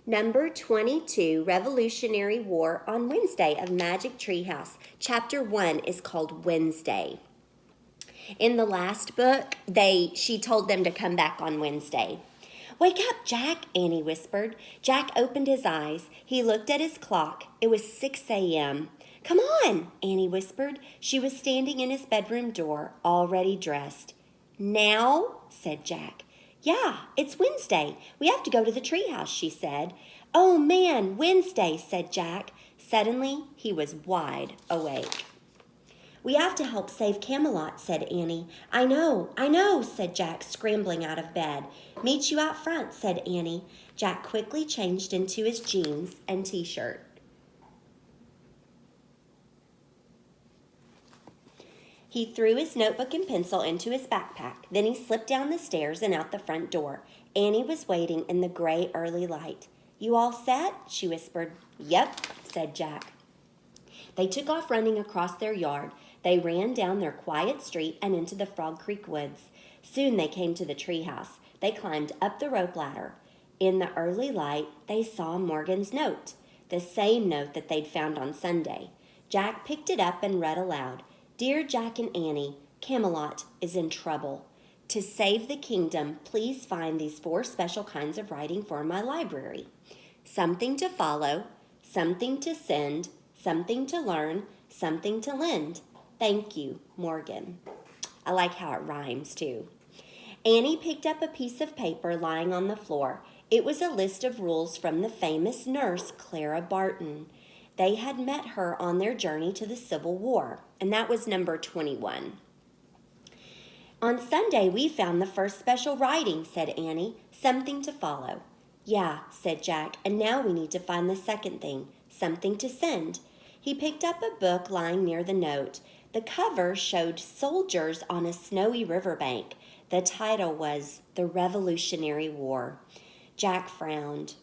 Number 22, Revolutionary War on Wednesday of Magic Treehouse. Chapter 1 is called Wednesday. In the last book, she told them to come back on Wednesday. "Wake up, Jack," Annie whispered. Jack opened his eyes. He looked at his clock. It was 6 a.m. "Come on," Annie whispered. She was standing in his bedroom door, already dressed. "Now?" said Jack. "Yeah, it's Wednesday. We have to go to the treehouse," she said. "Oh, man, Wednesday," said Jack. Suddenly, he was wide awake. "We have to help save Camelot," said Annie. I know, said Jack, scrambling out of bed. "Meet you out front," said Annie. Jack quickly changed into his jeans and t-shirt. He threw his notebook and pencil into his backpack. Then he slipped down the stairs and out the front door. Annie was waiting in the gray early light. "You all set?" she whispered. "Yep," said Jack. They took off running across their yard. They ran down their quiet street and into the Frog Creek woods. Soon they came to the treehouse. They climbed up the rope ladder. In the early light, they saw Morgan's note, the same note that they'd found on Sunday. Jack picked it up and read aloud. "Dear Jack and Annie, Camelot is in trouble. To save the kingdom, please find these 4 special kinds of writing for my library. Something to follow, something to send, something to learn, something to lend. Thank you, Morgan." I like how it rhymes too. Annie picked up a piece of paper lying on the floor. It was a list of rules from the famous nurse, Clara Barton. They had met her on their journey to the Civil War, and that was number 21. "On Sunday, we found the first special writing," said Annie. "Something to follow." "Yeah," said Jack, "and now we need to find the second thing, something to send." He picked up a book lying near the note. The cover showed soldiers on a snowy riverbank. The title was The Revolutionary War. Jack frowned.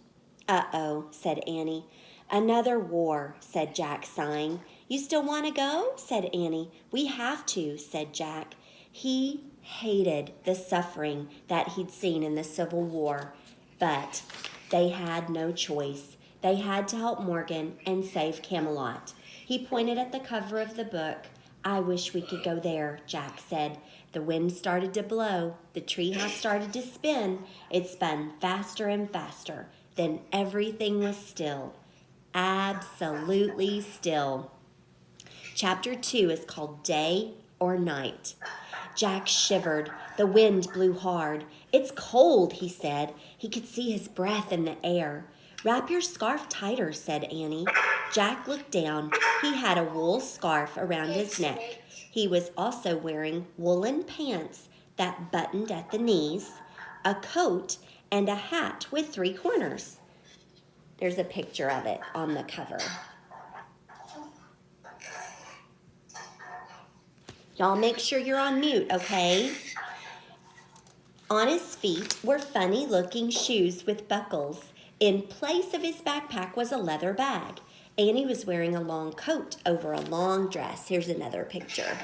"Uh-oh," said Annie. "Another war," said Jack, sighing. "You still want to go?" said Annie. "We have to," said Jack. He hated the suffering that he'd seen in the Civil War, but they had no choice. They had to help Morgan and save Camelot. He pointed at the cover of the book. "I wish we could go there," Jack said. The wind started to blow. The treehouse started to spin. It spun faster and faster. Then everything was still. Absolutely still. Chapter 2 is called Day or Night. Jack shivered. The wind blew hard. "It's cold," he said. He could see his breath in the air. "Wrap your scarf tighter," said Annie. Jack looked down. He had a wool scarf around his neck. He was also wearing woolen pants that buttoned at the knees, a coat, and a hat with 3 corners. There's a picture of it on the cover. Y'all make sure you're on mute, okay? On his feet were funny-looking shoes with buckles. In place of his backpack was a leather bag. Annie was wearing a long coat over a long dress. Here's another picture.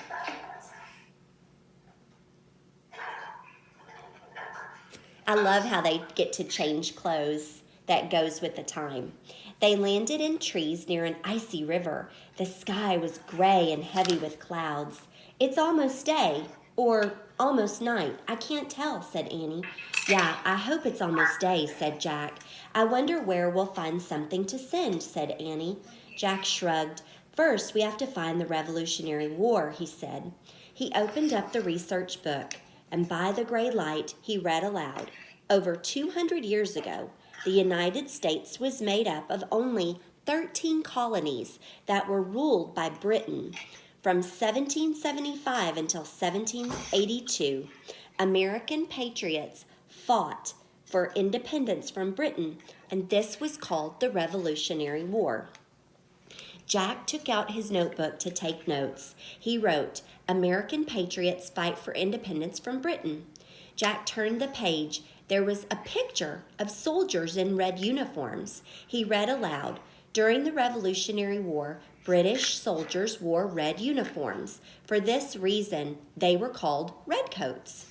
I love how they get to change clothes. That goes with the time. They landed in trees near an icy river. The sky was gray and heavy with clouds. "It's almost day, or almost night. I can't tell," said Annie. "Yeah, I hope it's almost day," said Jack. "I wonder where we'll find something to send," said Annie. Jack shrugged. "First, we have to find the Revolutionary War," he said. He opened up the research book, and by the gray light, he read aloud. Over 200 years ago, the United States was made up of only 13 colonies that were ruled by Britain. From 1775 until 1782, American patriots fought for independence from Britain, and this was called the Revolutionary War. Jack took out his notebook to take notes. He wrote, "American patriots fight for independence from Britain." Jack turned the page. There was a picture of soldiers in red uniforms. He read aloud, "During the Revolutionary War, British soldiers wore red uniforms. For this reason, they were called redcoats."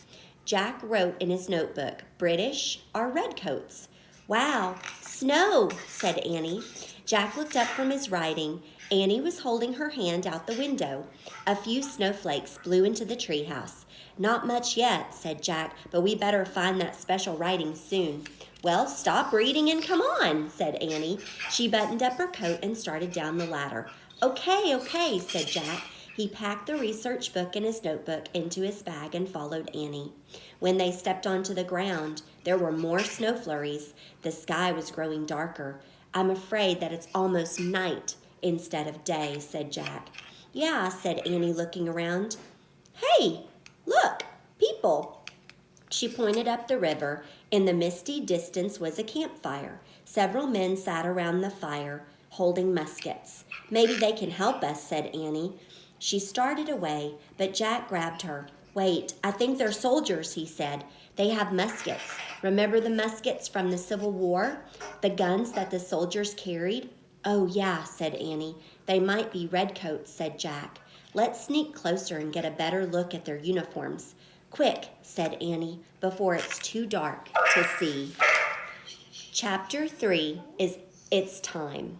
Jack wrote in his notebook, "British are redcoats." "Wow, Snow, said Annie. Jack looked up from his writing. Annie was holding her hand out the window. A few snowflakes blew into the treehouse. Not much yet, said Jack, but we better find that special writing soon. Well, stop reading and come on, said Annie. She buttoned up her coat and started down the ladder. Okay, said Jack. He packed the research book and his notebook into his bag and followed Annie. When they stepped onto the ground, there were more snow flurries. The sky was growing darker. I'm afraid that it's almost night instead of day, said Jack. Yeah, said Annie, looking around. Hey, look, people. She pointed up the river. In the misty distance was a campfire. Several men sat around the fire, holding muskets. Maybe they can help us, said Annie. She started away, but Jack grabbed her. Wait, I think they're soldiers, he said. They have muskets. Remember the muskets from the Civil War? The guns that the soldiers carried? Oh, yeah, said Annie. They might be redcoats, said Jack. Let's sneak closer and get a better look at their uniforms. Quick, said Annie, before it's too dark to see. Chapter 3 is It's Time.